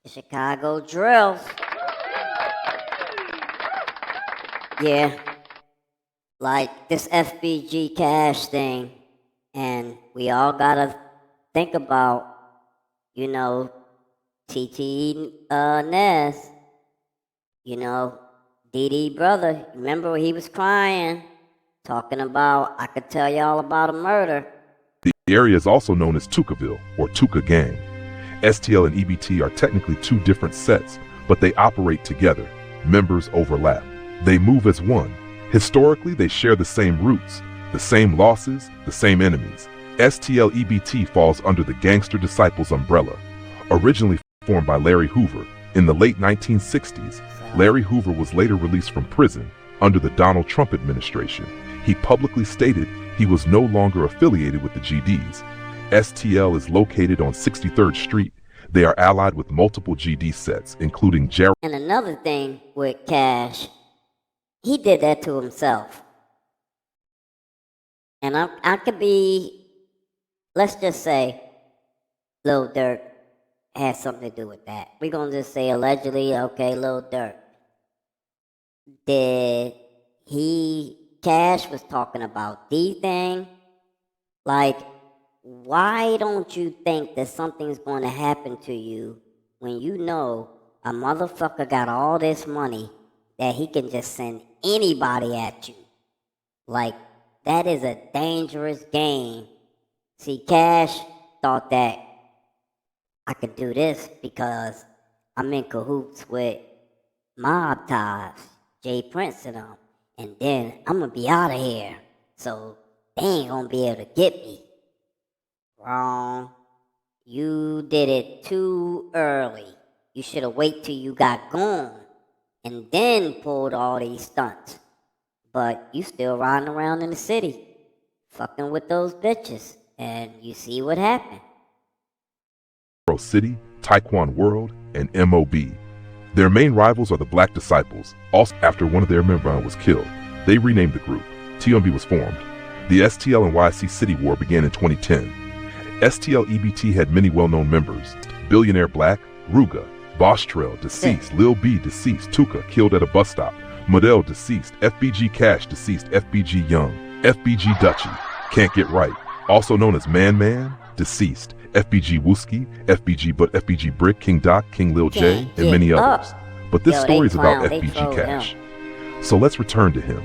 Chicago drills. Yeah, like this FBG cash thing, and we all gotta think about, you know, TT Ness, you know, DD brother. Remember when he was crying, talking about, I could tell y'all about a murder. The area is also known as Tukaville, or Tuka Gang. STL and EBT are technically two different sets, but they operate together. Members overlap. They move as one. Historically, they share the same roots, the same losses, the same enemies. STL EBT falls under the Gangster Disciples umbrella. Originally formed by Larry Hoover in the late 1960s, Larry Hoover was later released from prison under the Donald Trump administration. He publicly stated he was no longer affiliated with the GDs. STL is located on 63rd Street. They are allied with multiple GD sets, including Jerry. And another thing with Cash, he did that to himself. And I could be, let's just say, Lil Durk had something to do with that. We're going to just say allegedly, okay, Lil Durk. Cash was talking about the thing. Like, why don't you think that something's going to happen to you when you know a motherfucker got all this money that he can just send anybody at you? Like, that is a dangerous game. See, Cash thought that I could do this because I'm in cahoots with mob ties, Jay Prince and them, and then I'm gonna be out of here, so they ain't gonna be able to get me. Wrong. You did it too early. You should have waited till you got gone and then pulled all these stunts. But you still riding around in the city, fucking with those bitches, and you see what happened. City, Taekwon World, and MOB. Their main rivals are the Black Disciples. Also, after one of their members was killed, they renamed the group. TMB was formed. The STL and YC City War began in 2010. STL EBT had many well-known members. Billionaire Black, Ruga, Boss Trail, deceased, Lil B, deceased, Tuka, killed at a bus stop, Model, deceased, FBG Cash, deceased, FBG Young, FBG Dutchy, Can't Get Right, also known as Man Man, deceased, FBG Wooski, FBG Brick, King Doc, King Lil J, and many others. But this story is about FBG Cash. So let's return to him.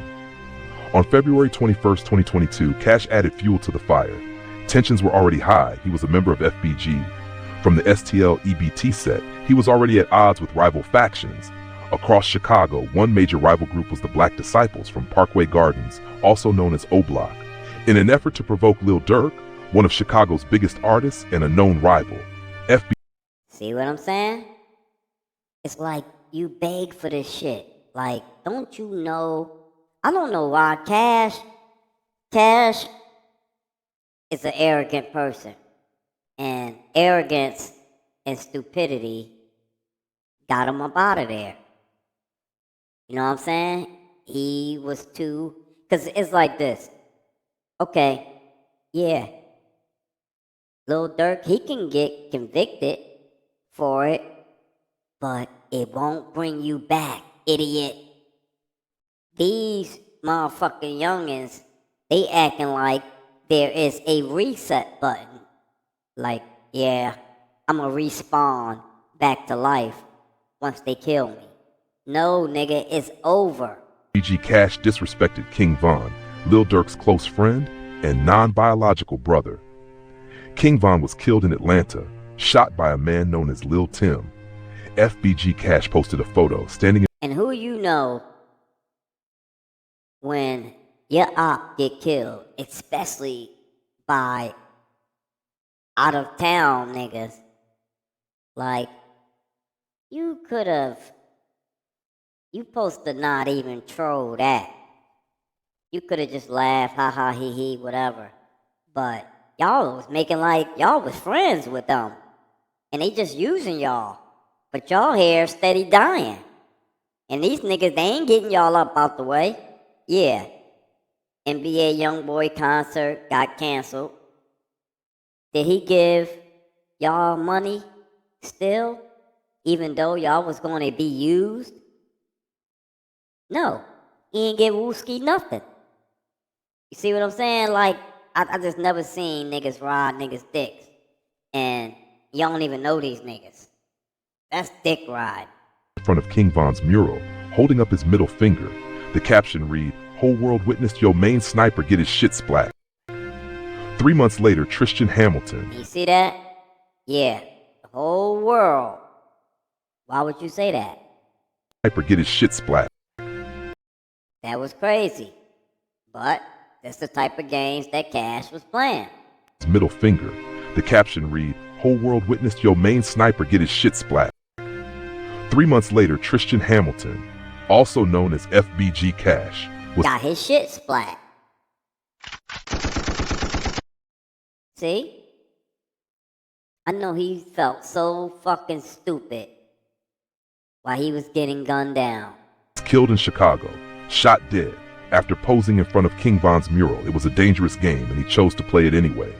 On February 21st, 2022, Cash added fuel to the fire. Tensions were already high. He was a member of FBG. From the STL EBT set, he was already at odds with rival factions. Across Chicago, one major rival group was the Black Disciples from Parkway Gardens, also known as O-Block. In an effort to provoke Lil Durk, one of Chicago's biggest artists and a known rival, FBG. See what I'm saying? It's like you beg for this shit. Like, don't you know? I don't know why Cash is an arrogant person. And arrogance and stupidity got him up out of there. You know what I'm saying? He was too... Because it's like this. Okay, yeah. Lil Durk, he can get convicted for it, but it won't bring you back, idiot. These motherfucking youngins, they acting like there is a reset button. Like, yeah, I'm gonna respawn back to life once they kill me. No, nigga, it's over. FBG Cash disrespected King Von, Lil Durk's close friend and non-biological brother. King Von was killed in Atlanta, shot by a man known as Lil Tim. FBG Cash posted a photo standing in... And who you know when your op get killed, especially by out of town niggas, like, you supposed to not even troll that. You could have just laughed, ha ha, he he, whatever. But y'all was making like y'all was friends with them. And they just using y'all. But y'all here steady dying. And these niggas, they ain't getting y'all up out the way. Yeah. NBA Youngboy concert got canceled. Did he give y'all money still? even though y'all was going to be used? No, he ain't get Wooski nothing. You see what I'm saying? Like, I just never seen niggas ride niggas' dicks. And y'all don't even know these niggas. That's dick ride. In front of King Von's mural, holding up his middle finger. The caption read, "Whole world witnessed your main sniper get his shit splat." 3 months later, Tristan Hamilton. You see that? Yeah, the whole world. Why would you say that? Sniper get his shit splat. That was crazy. But that's the type of games that Cash was playing. His middle finger. The caption read, "Whole world witnessed your main sniper get his shit splat." 3 months later, Tristan Hamilton, also known as FBG Cash, got his shit splat. See? I know he felt so fucking stupid while he was getting gunned down. Killed in Chicago, shot dead after posing in front of King Von's mural. It was a dangerous game and he chose to play it anyway.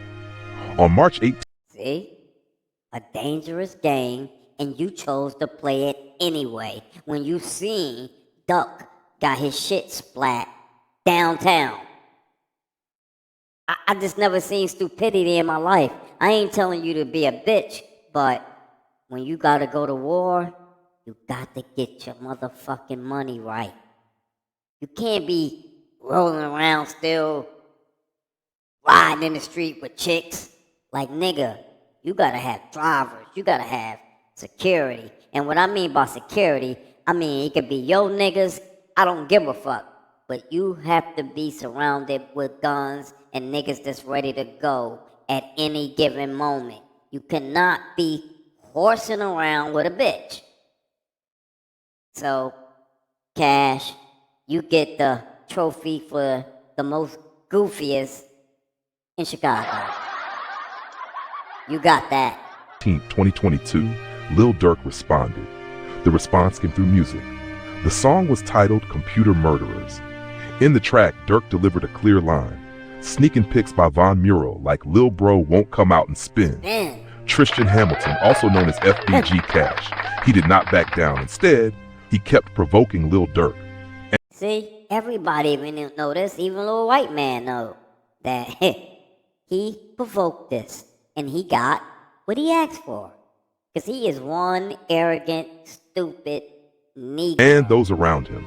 On March 18th. See? A dangerous game and you chose to play it anyway when you seen Durk got his shit splat downtown. I just never seen stupidity in my life. I ain't telling you to be a bitch, but when you gotta go to war, you got to get your motherfucking money right. You can't be rolling around still riding in the street with chicks. Like, nigga, you gotta have drivers, you gotta have security. And what I mean by security, I mean it could be your niggas, I don't give a fuck. But you have to be surrounded with guns and niggas that's ready to go at any given moment. You cannot be horsing around with a bitch. So, Cash, you get the trophy for the most goofiest in Chicago. You got that. 2022, Lil Durk responded. The response came through music. The song was titled Computer Murderers. In the track, Durk delivered a clear line. Sneaking pics by Von Mural like Lil Bro won't come out and spin. Tristan Hamilton, also known as FBG Cash, he did not back down. Instead, he kept provoking Lil Durk. See, everybody even know this, even Lil White Man know that he provoked this and he got what he asked for. Because he is one arrogant, stupid Negro. And those around him.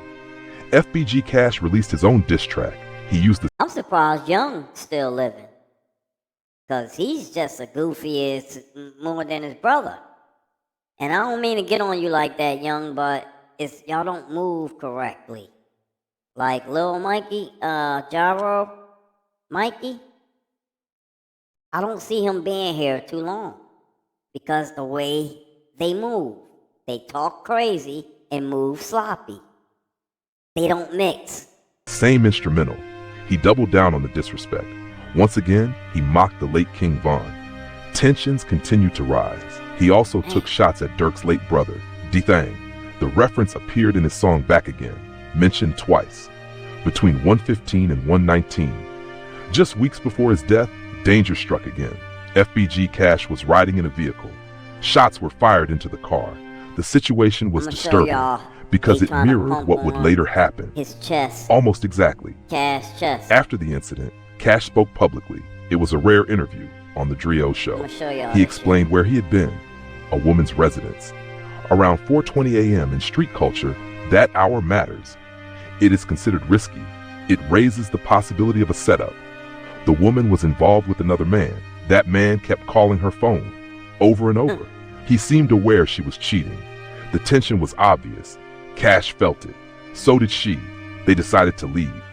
FBG Cash released his own diss track. He used the... I'm surprised Young still living. Because he's just a goofiest more than his brother. And I don't mean to get on you like that, Young, but it's y'all don't move correctly. Like Lil Mikey, Jaro, Mikey, I don't see him being here too long. Because the way they move, they talk crazy and move sloppy. They don't mix. Same instrumental. He doubled down on the disrespect. Once again, he mocked the late King Von. Tensions continued to rise. He also took shots at Durk's late brother, D-Thang. The reference appeared in his song Back Again, mentioned twice, between 1:15 and 1:19. Just weeks before his death, danger struck again. FBG Cash was riding in a vehicle. Shots were fired into the car. The situation was disturbing because it mirrored what would later happen. His chest. Almost exactly. Cash chest. After the incident, Cash spoke publicly. It was a rare interview on The Drio Show. He explained where he had been, a woman's residence. Around 4:20 a.m. in street culture, that hour matters. It is considered risky. It raises the possibility of a setup. The woman was involved with another man. That man kept calling her phone over and over. He seemed aware she was cheating. The tension was obvious. Cash felt it. So did she. They decided to leave.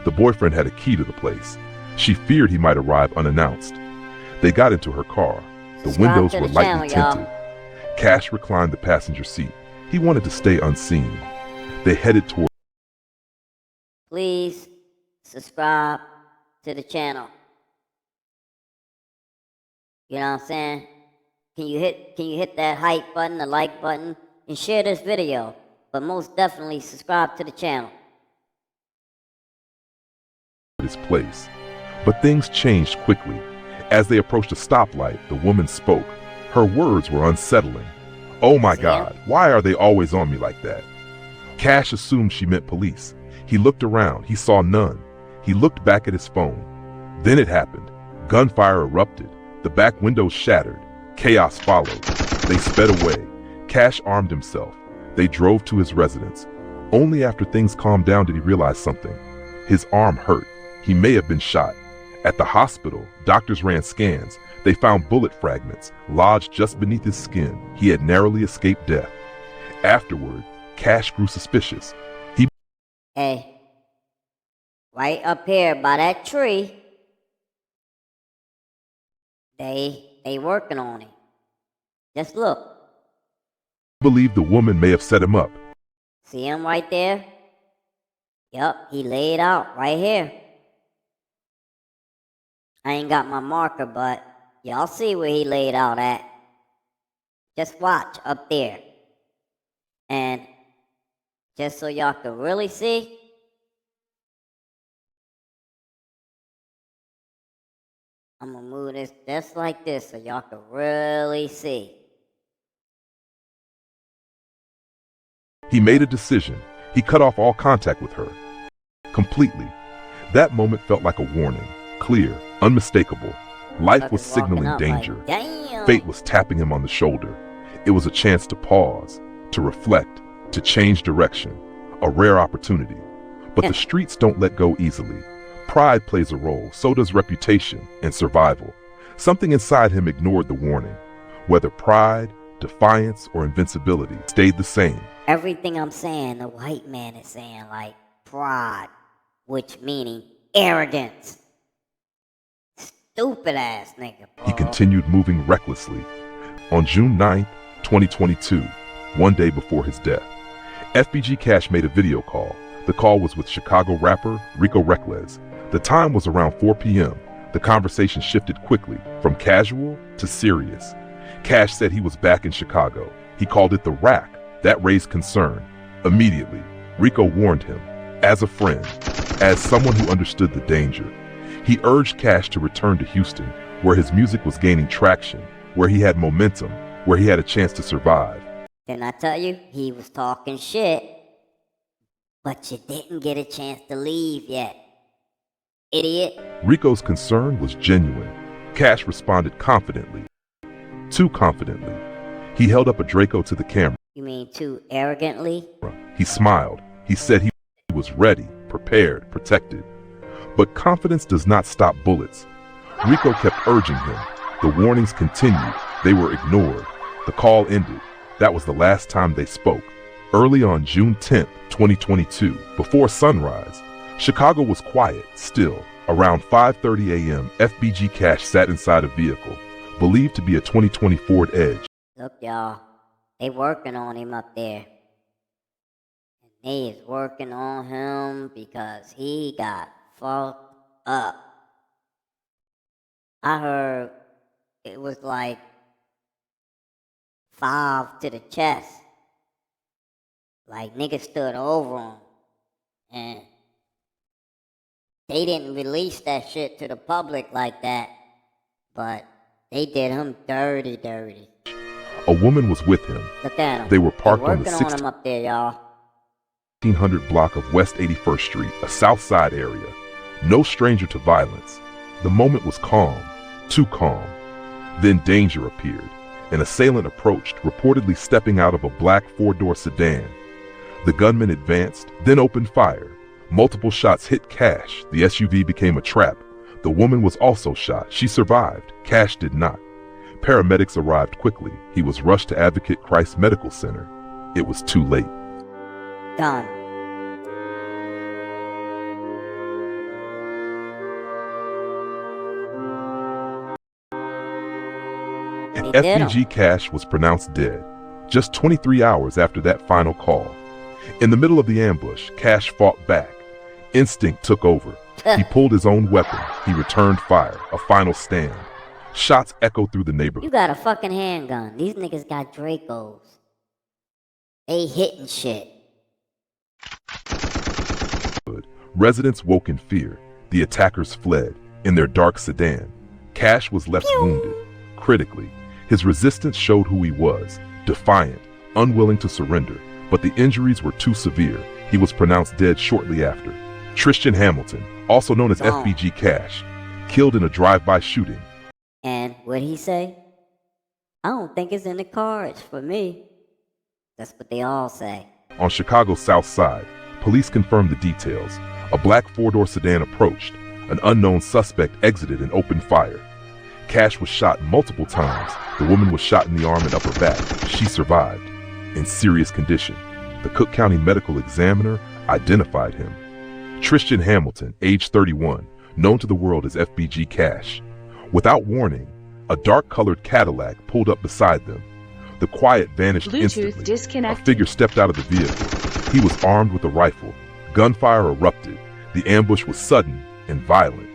The boyfriend had a key to the place. She feared he might arrive unannounced. They got into her car. The windows were lightly tinted. Cash reclined the passenger seat. He wanted to stay unseen. They headed toward... Please subscribe to the channel. You know what I'm saying? Can you hit that hype button, the like button, and share this video? But most definitely subscribe to the channel. His place. But things changed quickly. As they approached a stoplight, the woman spoke. Her words were unsettling. Oh my See God, why are they always on me like that? Cash assumed she meant police. He looked around, he saw none. He looked back at his phone. Then it happened. Gunfire erupted. The back windows shattered. Chaos followed. They sped away. Cash armed himself. They drove to his residence. Only after things calmed down did he realize something. His arm hurt. He may have been shot. At the hospital, doctors ran scans. They found bullet fragments lodged just beneath his skin. He had narrowly escaped death. Afterward, Cash grew suspicious. Hey, right up here by that tree, they working on it. Just look. He believed the woman may have set him up. See him right there? Yup, he laid out right here. I ain't got my marker, but y'all see where he laid out at. Just watch up there. And just so y'all can really see, I'm gonna move this just like this so y'all can really see. He made a decision. He cut off all contact with her. Completely. That moment felt like a warning. Clear, unmistakable. Life was signaling danger. Like, damn. Fate was tapping him on the shoulder. It was a chance to pause, to reflect, to change direction. A rare opportunity. But the streets don't let go easily. Pride plays a role, so does reputation and survival. Something inside him ignored the warning. Whether pride, defiance, or invincibility stayed the same. Everything I'm saying, the white man is saying, like pride, which meaning arrogance. Stupid ass nigga, bro. He continued moving recklessly. On June 9th, 2022, one day before his death, FBG Cash made a video call. The call was with Chicago rapper Rico Reckless. The time was around 4 p.m. The conversation shifted quickly from casual to serious. Cash said he was back in Chicago. He called it the rack. That raised concern. Immediately, Rico warned him, as a friend, as someone who understood the danger. He urged Cash to return to Houston, where his music was gaining traction, where he had momentum, where he had a chance to survive. Didn't I tell you he was talking shit? But you didn't get a chance to leave yet, idiot. Rico's concern was genuine. Cash responded confidently. Too confidently. He held up a Draco to the camera. You mean too arrogantly? He smiled. He said he was ready, prepared, protected. But confidence does not stop bullets. Rico kept urging him. The warnings continued. They were ignored. The call ended. That was the last time they spoke. Early on June 10th, 2022, before sunrise, Chicago was quiet, still. Around 5:30 a.m., FBG Cash sat inside a vehicle, believed to be a 2020 Ford Edge. Look, y'all, they working on him up there. And they is working on him because he got fucked up. I heard it was like 5 to the chest. Like niggas stood over him. And they didn't release that shit to the public like that. But they did him dirty. A woman was with him. Look at him. They were parked They're on the working on him up there, y'all. 1600 block of West 81st Street, a South Side area. No stranger to violence. The moment was calm, too calm. Then danger appeared. An assailant approached, reportedly stepping out of a black 4-door sedan. The gunman advanced, then opened fire. Multiple shots hit Cash. The SUV became a trap. The woman was also shot. She survived. Cash did not. Paramedics arrived quickly. He was rushed to Advocate Christ Medical Center. It was too late. Done. FBG Cash was pronounced dead, just 23 hours after that final call. In the middle of the ambush, Cash fought back. Instinct took over. He pulled his own weapon. He returned fire, a final stand. Shots echoed through the neighborhood. You got a fucking handgun. These niggas got Dracos. They hitting shit. Residents woke in fear. The attackers fled in their dark sedan. Cash was left wounded. Critically, his resistance showed who he was. defiant, unwilling to surrender, but the injuries were too severe. He was pronounced dead shortly after. Tristan Hamilton, also known as FBG Cash, killed in a drive-by shooting. And what'd he say? I don't think it's in the cards for me. That's what they all say. On Chicago's South Side, police confirmed the details. A black four-door sedan approached. An unknown suspect exited and opened fire. Cash was shot multiple times. The woman was shot in the arm and upper back. She survived, in serious condition. The Cook County Medical Examiner identified him. Tristan Hamilton, age 31, known to the world as FBG Cash. Without warning, a dark-colored Cadillac pulled up beside them. The quiet vanished instantly. A figure stepped out of the vehicle. He was armed with a rifle. Gunfire erupted. The ambush was sudden and violent.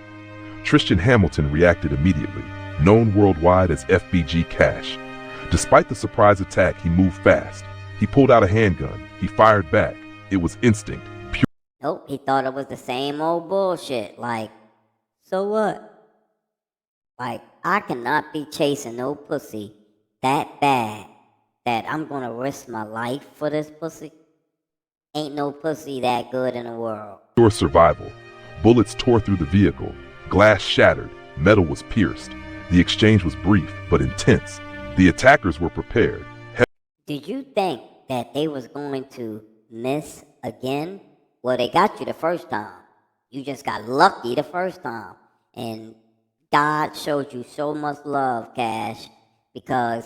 Tristan Hamilton reacted immediately, known worldwide as FBG Cash. Despite the surprise attack, he moved fast. He pulled out a handgun. He fired back. It was instinct. Pure. Nope, he thought it was the same old bullshit. Like, so what? Like, I cannot be chasing no pussy that bad that I'm gonna risk my life for this pussy. Ain't no pussy that good in the world. Pure survival. Bullets tore through the vehicle. Glass shattered. Metal was pierced. The exchange was brief but intense. The attackers were prepared. Did you think that they was going to miss again? Well, they got you the first time. You just got lucky the first time. And God showed you so much love, Cash, because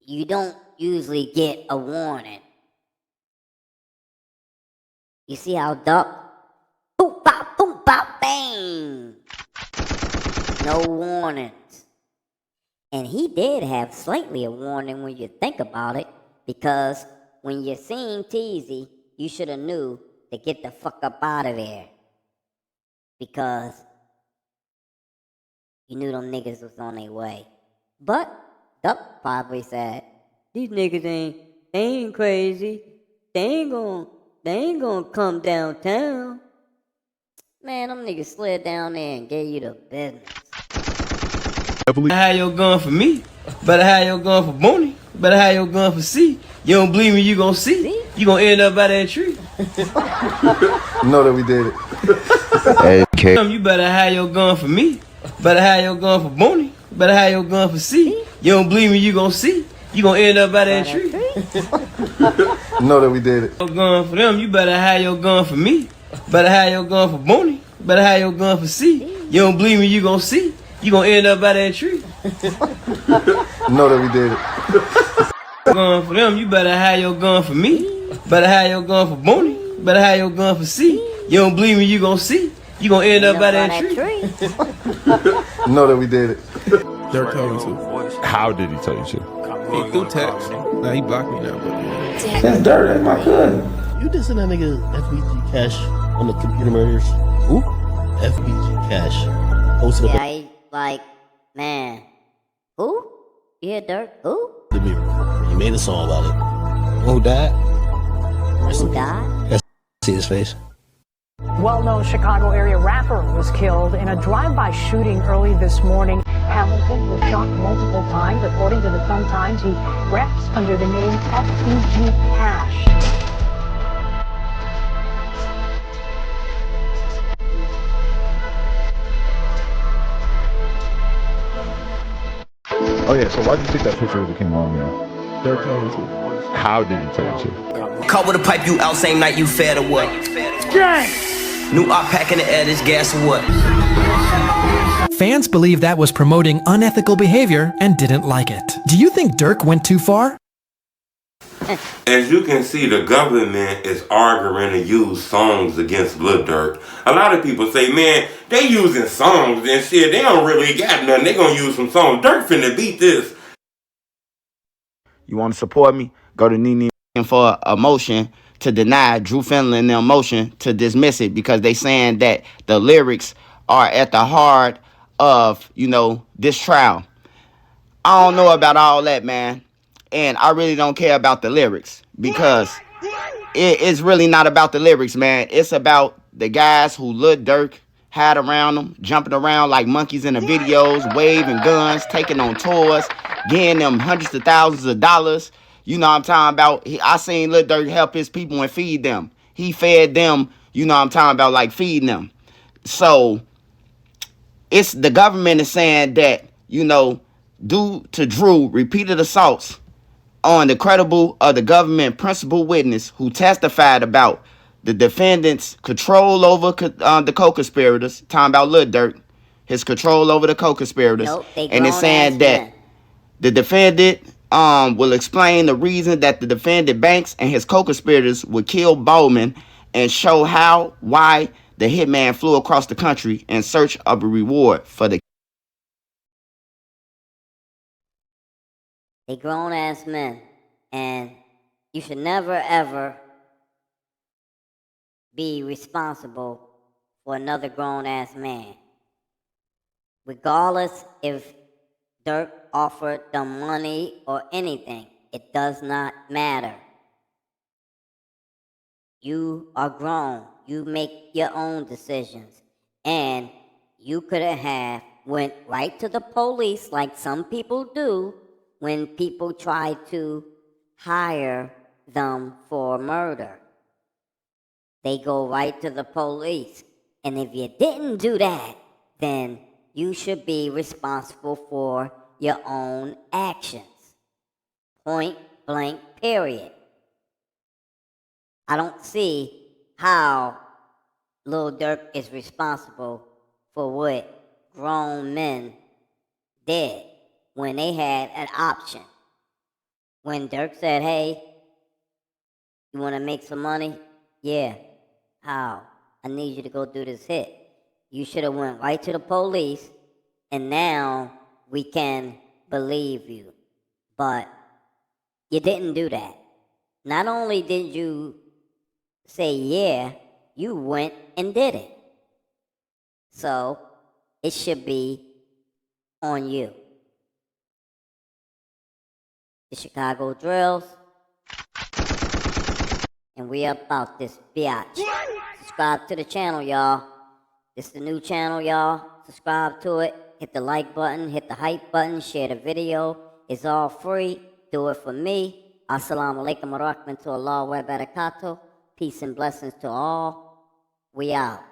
you don't usually get a warning. You see how Durk, boop bop, bang. No warnings. And he did have slightly a warning when you think about it, because when you seen Teasy, you should have knew to get the fuck up out of there. Because you knew them niggas was on their way. But Durk probably said, these niggas they ain't crazy. They ain't gonna come downtown. Man, them niggas slid down there and gave you the business. Better have your gun for me. Better have your gun for Booney. Better have your gun for C. You don't believe me, you gon' see. You gon' end up by that tree. Know that we did it. Hey, you better have your gun for me. Better have your gun for Booney. Better have your gun for C. You don't believe me, you gon' see. You gon' end up by that tree. Know that we did it. Your gun for them, you better have your gun for me. Better have your gun for Booney. Better have your gun for C. You don't believe me, you gon' see. You gon' end up by that tree. Know that we did it. Gun for them, you better have your gun for me. Better have your gun for Booney. Better have your gun for C. You don't believe me, you gon' see. You gon' end up by that tree. Know that we did it. Durk told me to. How did he tell you to? He through text. Now he blocked me now, but That's Durk, that's my cousin. You dissing that nigga FBG Cash on the computer murders? Who? FBG Cash. Hosted Yeah, he like, man, who? You hear Durk? Who? the mirror. He made a song about it. Who died? Who died? See his face. Well-known Chicago area rapper was killed in a drive-by shooting early this morning. Hamilton was shot multiple times. According to the Sun-Times, he raps under the name FBG Cash. Oh yeah, so why did you take that picture that came on here? Durk told me to. How did he tell you to? Caught with a pipe, you out same night, you fed or what? New op pack in the air, this gas or what? Fans believe that was promoting unethical behavior and didn't like it. Do you think Durk went too far? As you can see, the government is arguing to use songs against Lil Durk. A lot of people say, man, they using songs and shit. They don't really got nothing. They gonna use some songs. Durk finna beat this. You want to support me? Go to Nene for a motion to deny Drew Finley and their motion to dismiss it because they saying that the lyrics are at the heart of, this trial. I don't know about all that, man. And I really don't care about the lyrics because it's really not about the lyrics, man. It's about the guys who Lil Durk had around them, jumping around like monkeys in the videos, waving guns, taking on tours, getting them hundreds of thousands of dollars. You know what I'm talking about? I seen Lil Durk help his people and feed them. He fed them, you know what I'm talking about, like feeding them. So it's the government is saying that, you know, due to Drew repeated assaults on the credible of the government principal witness who testified about the defendant's control over the co-conspirators, talking about Lil Durk, his control over the co-conspirators, Nope, they and it's saying grown-ass that men. the defendant will explain the reason that the defendant Banks and his co-conspirators would kill Bowman and show how, why the hitman flew across the country in search of a reward for the. They grown-ass men. And you should never, ever be responsible for another grown-ass man. Regardless if Durk offered them money or anything, it does not matter. You are grown. You make your own decisions. And you could have went right to the police like some people do when people try to hire them for murder. They go right to the police. And if you didn't do that, then you should be responsible for your own actions. Point blank, period. I don't see how Lil Durk is responsible for what grown men did when they had an option. When Durk said, hey, you want to make some money? Yeah. How? I need you to go do this hit. You should have went right to the police, and now we can believe you. But you didn't do that. Not only did you say yeah, you went and did it. So it should be on you. The Chicago Drills. And we about this biatch. Subscribe to the channel, y'all. This is the new channel, y'all. Subscribe to it. Hit the like button. Hit the hype button. Share the video. It's all free. Do it for me. Assalamu alaikum wa rahmatullahi wa barakatuh. Peace and blessings to all. We out.